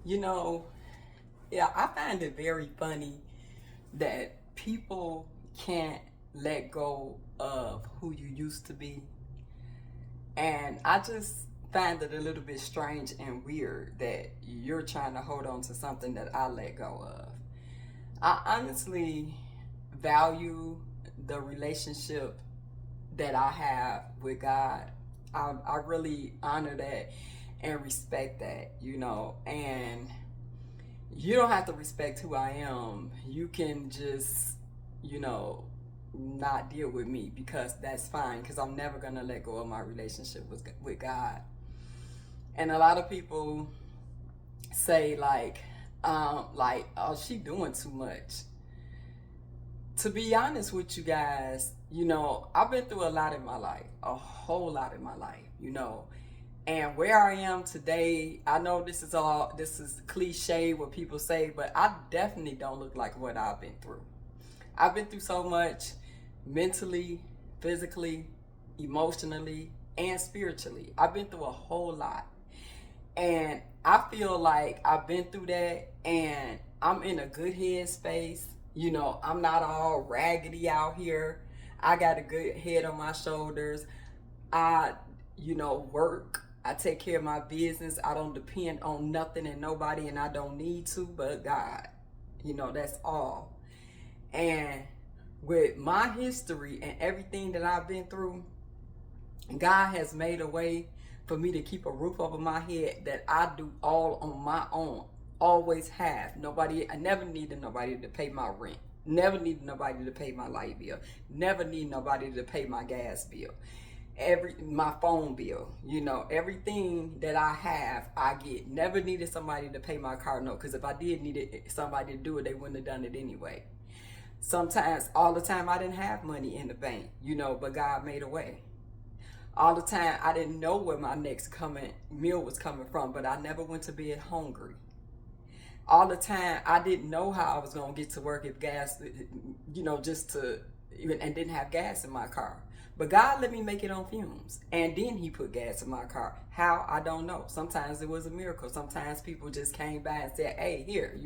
You know, yeah, I find it very funny that people can't let go of who you used to be. And I just find it a little bit strange and weird that you're trying to hold on to something that I let go of. I honestly value the relationship that I have with God. I really honor that and respect that, and you don't have to respect who I am. You can just, you know, not deal with me because that's fine because I'm never going to let go of my relationship with God. And a lot of people say oh, she doing too much. To be honest with you guys, I've been through a lot in my life, a whole lot in my life, and where I am today, I know this is cliche what people say, but I definitely don't look like what I've been through. I've been through so much mentally, physically, emotionally, and spiritually. I've been through a whole lot. And I feel like I've been through that and I'm in a good headspace. I'm not all raggedy out here. I got a good head on my shoulders. I, work. I take care of my business. I don't depend on nothing and nobody, and I don't need to but God. That's all. And with my history and everything that I've been through, God has made a way for me to keep a roof over my head that I do all on my own. Always have. I never needed nobody to pay my rent. Never needed nobody to pay my light bill. Never need nobody to pay my gas bill. My phone bill, everything that I have, I get. Never needed somebody to pay my car note, because if I did need somebody to do it, they wouldn't have done it anyway. Sometimes, all the time, I didn't have money in the bank, but God made a way. All the time, I didn't know where my next meal was coming from, but I never went to bed hungry. All the time, I didn't know how I was going to get to work if gas, and didn't have gas in my car. But God let me make it on fumes. And then he put gas in my car. How? I don't know. Sometimes it was a miracle. Sometimes people just came by and said, hey, here,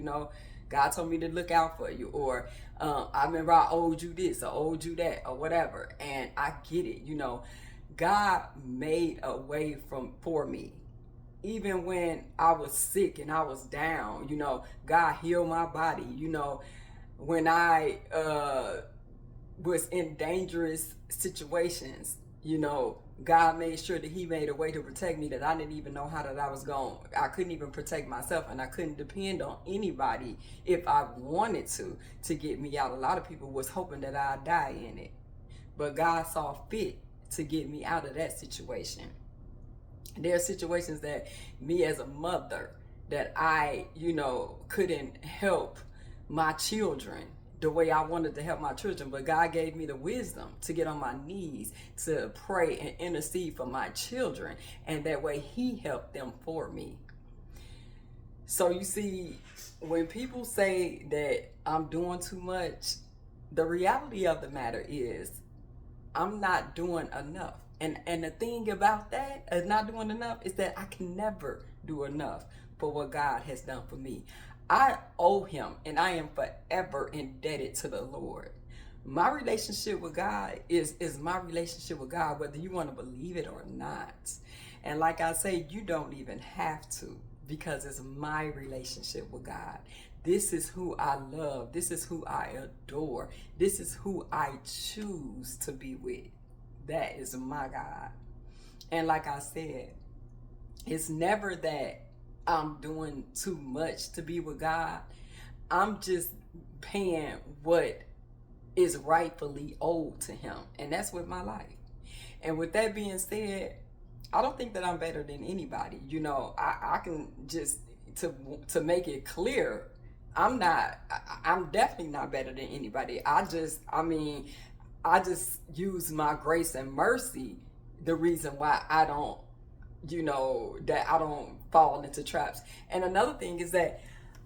God told me to look out for you. Or I remember I owed you this, or owed you that, or whatever. And I get it, God made a way for me. Even when I was sick and I was down, God healed my body. When I was in dangerous situations, God made sure that he made a way to protect me that I didn't even know how that I was going. I couldn't even protect myself, and I couldn't depend on anybody if I wanted to get me out. A lot of people was hoping that I'd die in it. But God saw fit to get me out of that situation. There are situations that me as a mother that I, couldn't help my children the way I wanted to help my children, but God gave me the wisdom to get on my knees to pray and intercede for my children, and that way he helped them for me. So you see, when people say that I'm doing too much, the reality of the matter is I'm not doing enough. And the thing about that, not doing enough, is that I can never do enough for what God has done for me. I owe him, and I am forever indebted to the Lord. My relationship with God is my relationship with God, whether you want to believe it or not. And like I say, you don't even have to, because it's my relationship with God. This is who I love. This is who I adore. This is who I choose to be with. That is my God. And like I said, it's never that I'm doing too much to be with God. I'm just paying what is rightfully owed to him. And that's with my life. And with that being said, I don't think that I'm better than anybody. I can just, to make it clear, I'm definitely not better than anybody. I just use my grace and mercy, the reason why I don't, that I don't fall into traps. And another thing is that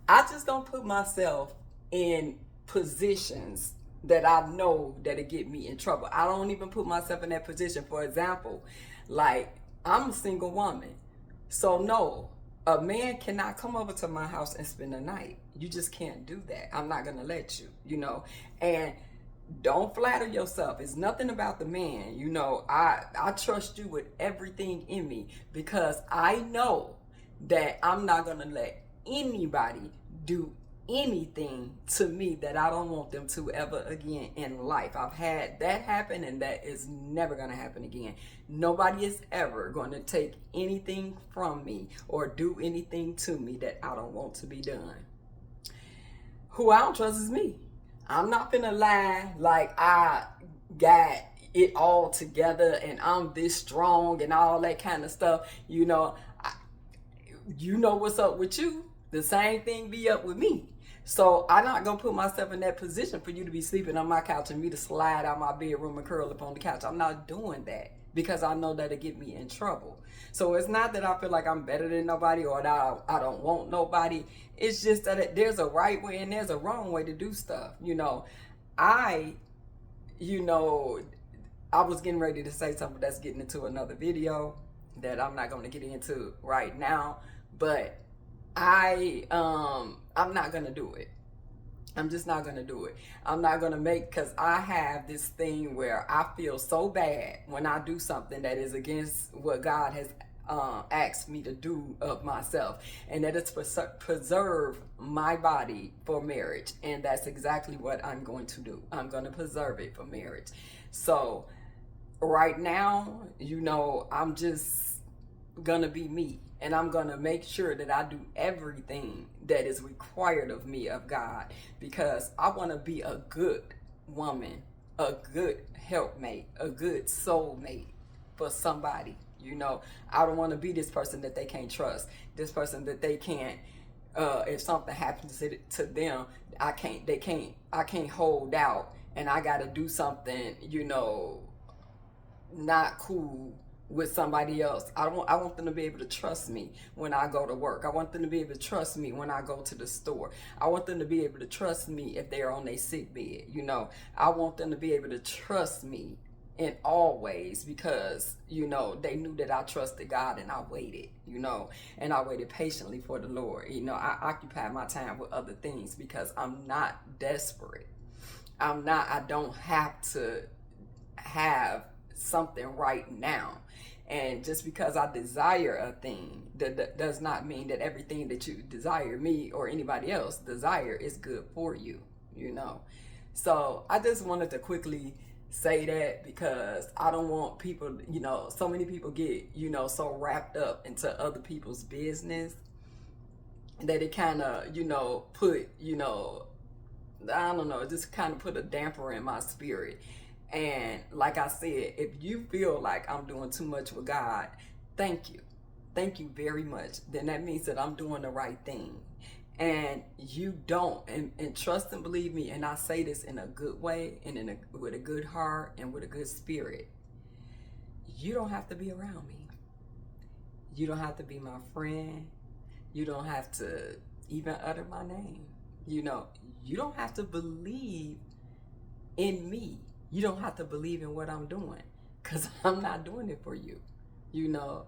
I just don't put myself in positions that I know that it get me in trouble. I don't even put myself in that position. For example, like, I'm a single woman. So no, A man cannot come over to my house and spend the night. You just can't do that. I'm not going to let you, and don't flatter yourself. It's nothing about the man. I trust you with everything in me because I know that I'm not going to let anybody do anything to me that I don't want them to ever again in life. I've had that happen, and that is never going to happen again. Nobody is ever going to take anything from me or do anything to me that I don't want to be done. Who I don't trust is me. I'm not finna lie like I got it all together and I'm this strong and all that kind of stuff. You know what's up with you. The same thing be up with me. So I'm not gonna put myself in that position for you to be sleeping on my couch and me to slide out my bedroom and curl up on the couch. I'm not doing that because I know that'll get me in trouble. So it's not that I feel like I'm better than nobody or that I don't want nobody. It's just that there's a right way and there's a wrong way to do stuff. I was getting ready to say something that's getting into another video that I'm not going to get into right now, but I'm not going to do it. I'm just not going to do it. I'm not going to because I have this thing where I feel so bad when I do something that is against what God has asked me to do of myself, and that is preserve my body for marriage. And that's exactly what I'm going to do. I'm going to preserve it for marriage. So right now, I'm just going to be me. And I'm going to make sure that I do everything that is required of me of God, because I want to be a good woman, a good helpmate, a good soulmate for somebody. I don't want to be this person that they can't trust, this person that they can't, if something happens to them, I can't hold out and I got to do something, not cool with somebody else. I want them to be able to trust me when I go to work. I want them to be able to trust me when I go to the store. I want them to be able to trust me if they're on their sick bed. I want them to be able to trust me in all ways because, they knew that I trusted God and I waited, and I waited patiently for the Lord. I occupied my time with other things because I'm not desperate. I don't have to have something right now. And just because I desire a thing, that does not mean that everything that you desire, me or anybody else desire, is good for you, So I just wanted to quickly say that because I don't want people, so many people get, so wrapped up into other people's business that it kind of, put, I don't know, it just kind of put a damper in my spirit. And like I said, if you feel like I'm doing too much with God, thank you. Thank you very much. Then that means that I'm doing the right thing. And you don't, and trust and believe me, and I say this in a good way and with a good heart and with a good spirit. You don't have to be around me. You don't have to be my friend. You don't have to even utter my name. You don't have to believe in me. You don't have to believe in what I'm doing because I'm not doing it for you.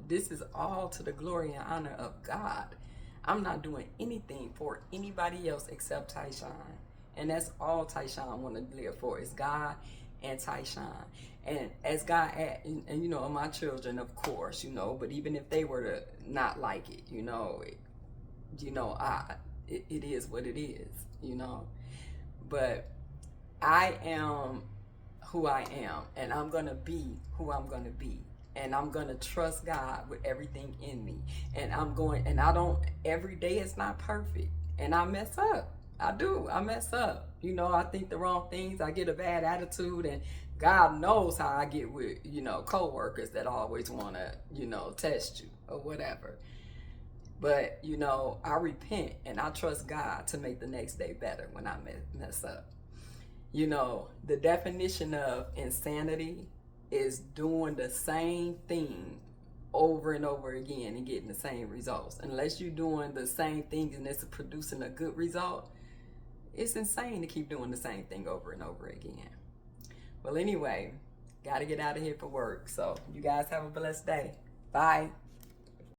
This is all to the glory and honor of God. I'm not doing anything for anybody else except Tyshawn. And that's all Tyshawn want to live for is God and Tyshawn. And as God, and my children, of course, but even if they were to not like it, it is what it is, But I am who I am, and I'm going to be who I'm going to be. And I'm going to trust God with everything in me. And every day it's not perfect. And I mess up. I do. I mess up. I think the wrong things. I get a bad attitude, and God knows how I get with, coworkers that always want to, test you or whatever. But, I repent and I trust God to make the next day better when I mess up. The definition of insanity is doing the same thing over and over again and getting the same results. Unless you're doing the same thing and it's producing a good result, it's insane to keep doing the same thing over and over again. Well, anyway, got to get out of here for work. So you guys have a blessed day. Bye.